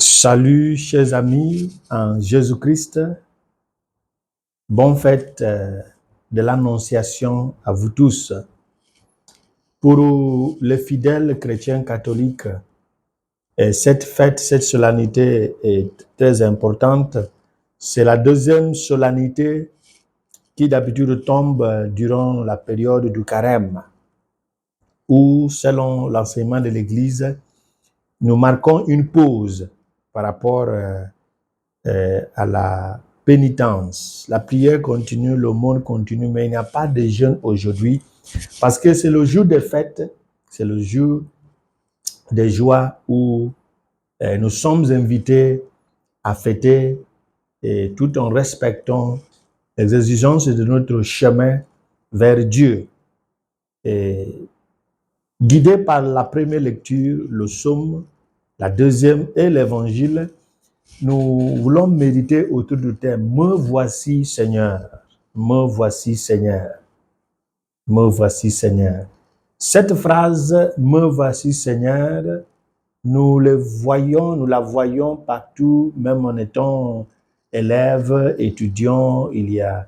Salut, chers amis en Jésus-Christ. Bonne fête de l'Annonciation à vous tous. Pour les fidèles chrétiens catholiques, cette fête, cette solennité est très importante. C'est la deuxième solennité qui d'habitude tombe durant la période du carême, où, selon l'enseignement de l'Église, nous marquons une pause par rapport à la pénitence. La prière continue, le monde continue, mais il n'y a pas de jeûne aujourd'hui parce que c'est le jour des fêtes, c'est le jour des joies où nous sommes invités à fêter et tout en respectant les exigences de notre chemin vers Dieu. Et guidé par la première lecture, le psaume, la deuxième et l'évangile, nous voulons méditer autour du thème « Me voici Seigneur, me voici Seigneur, me voici Seigneur ». Cette phrase « Me voici Seigneur », nous la voyons partout, même en étant élève, étudiant, il y a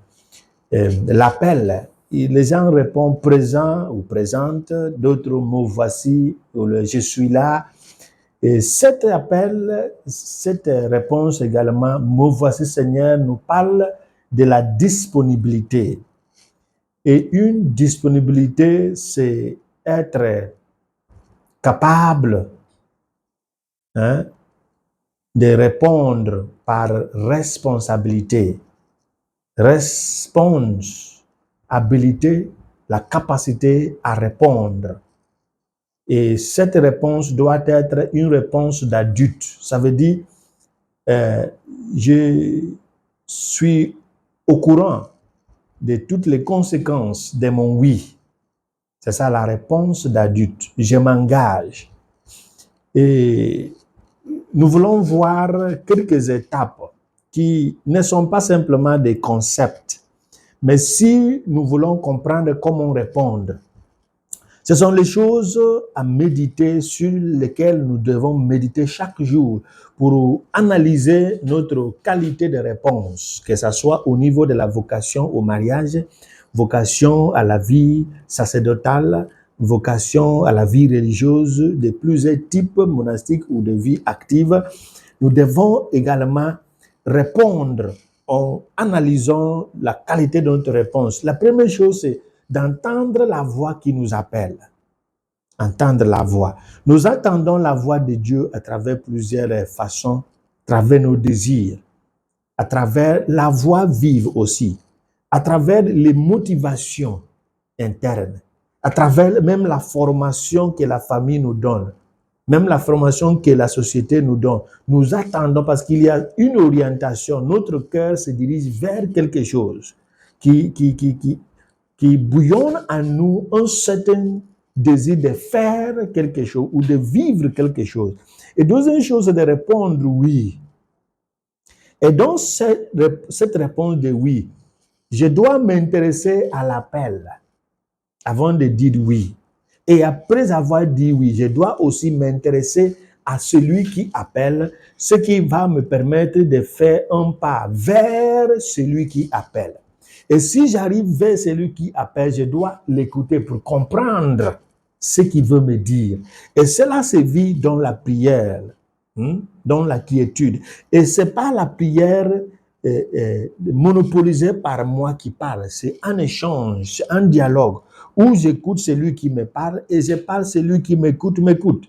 l'appel. Les gens répondent présent ou présente, d'autres me voici, ou le je suis là. Et cet appel, cette réponse également, me voici Seigneur, nous parle de la disponibilité. Et une disponibilité, c'est être capable de répondre par responsabilité. Responsabilité, la capacité à répondre. Et cette réponse doit être une réponse d'adulte. Ça veut dire, je suis au courant de toutes les conséquences de mon oui. C'est ça la réponse d'adulte. Je m'engage. Et nous voulons voir quelques étapes qui ne sont pas simplement des concepts, mais si nous voulons comprendre comment répondre, ce sont les choses à méditer, sur lesquelles nous devons méditer chaque jour pour analyser notre qualité de réponse, que ce soit au niveau de la vocation au mariage, vocation à la vie sacerdotale, vocation à la vie religieuse de plusieurs types monastiques ou de vie active. Nous devons également répondre en analysant la qualité de notre réponse. La première chose, c'est d'entendre la voix qui nous appelle. Entendre la voix. Nous attendons la voix de Dieu à travers plusieurs façons, à travers nos désirs, à travers la voix vive aussi, à travers les motivations internes, à travers même la formation que la famille nous donne, même la formation que la société nous donne. Nous attendons parce qu'il y a une orientation. Notre cœur se dirige vers quelque chose qui bouillonne en nous un certain désir de faire quelque chose ou de vivre quelque chose. Et deuxième chose, c'est de répondre oui. Et dans cette réponse de oui, je dois m'intéresser à l'appel avant de dire oui. Et après avoir dit oui, je dois aussi m'intéresser à celui qui appelle, ce qui va me permettre de faire un pas vers celui qui appelle. Et si j'arrive vers celui qui appelle, je dois l'écouter pour comprendre ce qu'il veut me dire. Et cela se vit dans la prière, dans la quiétude. Et ce n'est pas la prière monopolisée par moi qui parle, c'est un échange, un dialogue où j'écoute celui qui me parle et je parle celui qui m'écoute.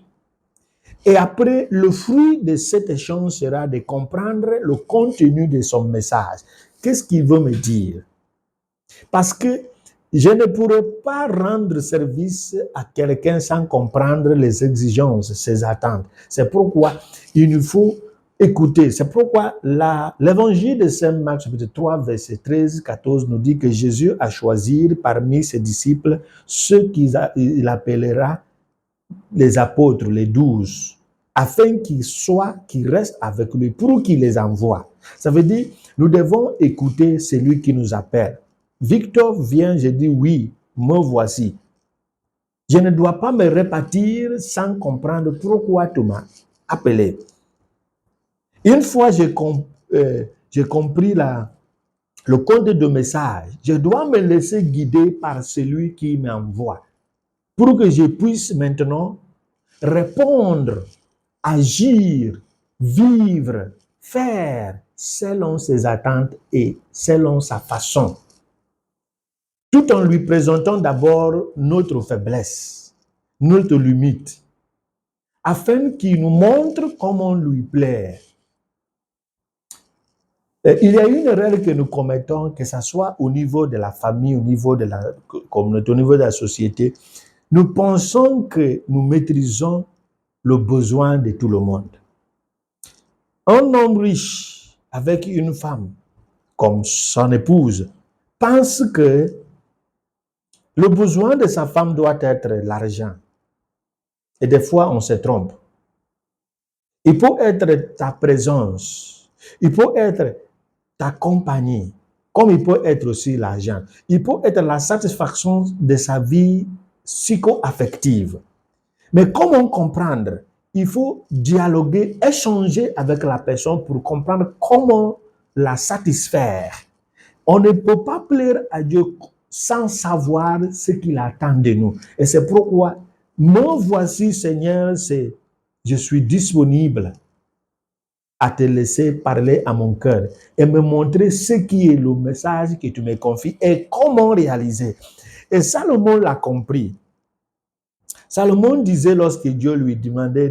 Et après, le fruit de cet échange sera de comprendre le contenu de son message. Qu'est-ce qu'il veut me dire? Parce que je ne pourrais pas rendre service à quelqu'un sans comprendre les exigences, ses attentes. C'est pourquoi il nous faut écouter. C'est pourquoi l'évangile de Saint Marc, chapitre 3, verset 13-14, nous dit que Jésus a choisi parmi ses disciples ceux qu'il appellera les apôtres, les 12, afin qu'ils restent avec lui pour qu'il les envoie. Ça veut dire, nous devons écouter celui qui nous appelle. Victor vient, je dis oui, me voici. Je ne dois pas me répartir sans comprendre pourquoi tu m'as appelé. Une fois j'ai compris le code de message, je dois me laisser guider par celui qui m'envoie pour que je puisse maintenant répondre, agir, vivre, faire selon ses attentes et selon sa façon, tout en lui présentant d'abord notre faiblesse, notre limite, afin qu'il nous montre comment lui plaire. Il y a une erreur que nous commettons, que ce soit au niveau de la famille, au niveau de la communauté, au niveau de la société. Nous pensons que nous maîtrisons le besoin de tout le monde. Un homme riche avec une femme comme son épouse pense que le besoin de sa femme doit être l'argent. Et des fois, on se trompe. Il peut être ta présence. Il peut être ta compagnie. Comme il peut être aussi l'argent. Il peut être la satisfaction de sa vie psycho-affective. Mais comment comprendre? Il faut dialoguer, échanger avec la personne pour comprendre comment la satisfaire. On ne peut pas plaire à Dieu sans savoir ce qu'il attend de nous. Et c'est pourquoi, me voici Seigneur, c'est je suis disponible à te laisser parler à mon cœur et me montrer ce qui est le message que tu me confies et comment réaliser. Et Salomon l'a compris. Salomon disait lorsque Dieu lui demandait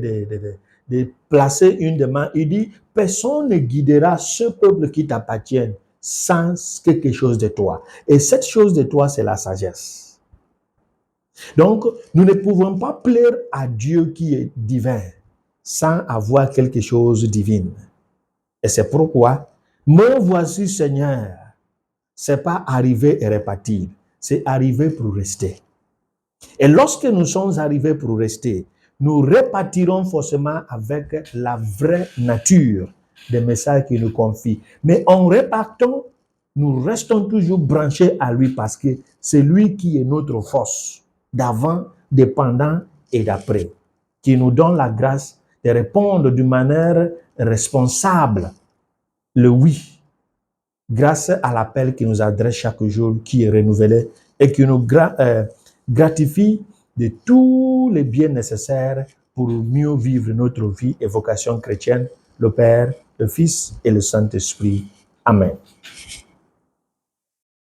de placer une demande, il dit, personne ne guidera ce peuple qui t'appartient sans quelque chose de toi. Et cette chose de toi, c'est la sagesse. Donc, nous ne pouvons pas plaire à Dieu qui est divin sans avoir quelque chose de divin. Et c'est pourquoi, me voici Seigneur, c'est pas arriver et repartir, c'est arriver pour rester. Et lorsque nous sommes arrivés pour rester, nous repartirons forcément avec la vraie nature des messages qu'il nous confie. Mais en repartant, nous restons toujours branchés à lui parce que c'est lui qui est notre force d'avant, de pendant et d'après, qui nous donne la grâce de répondre d'une manière responsable le oui, grâce à l'appel qu'il nous adresse chaque jour, qui est renouvelé et qui nous gratifie de tous les biens nécessaires pour mieux vivre notre vie et vocation chrétienne, le Père, le Fils et le Saint-Esprit. Amen.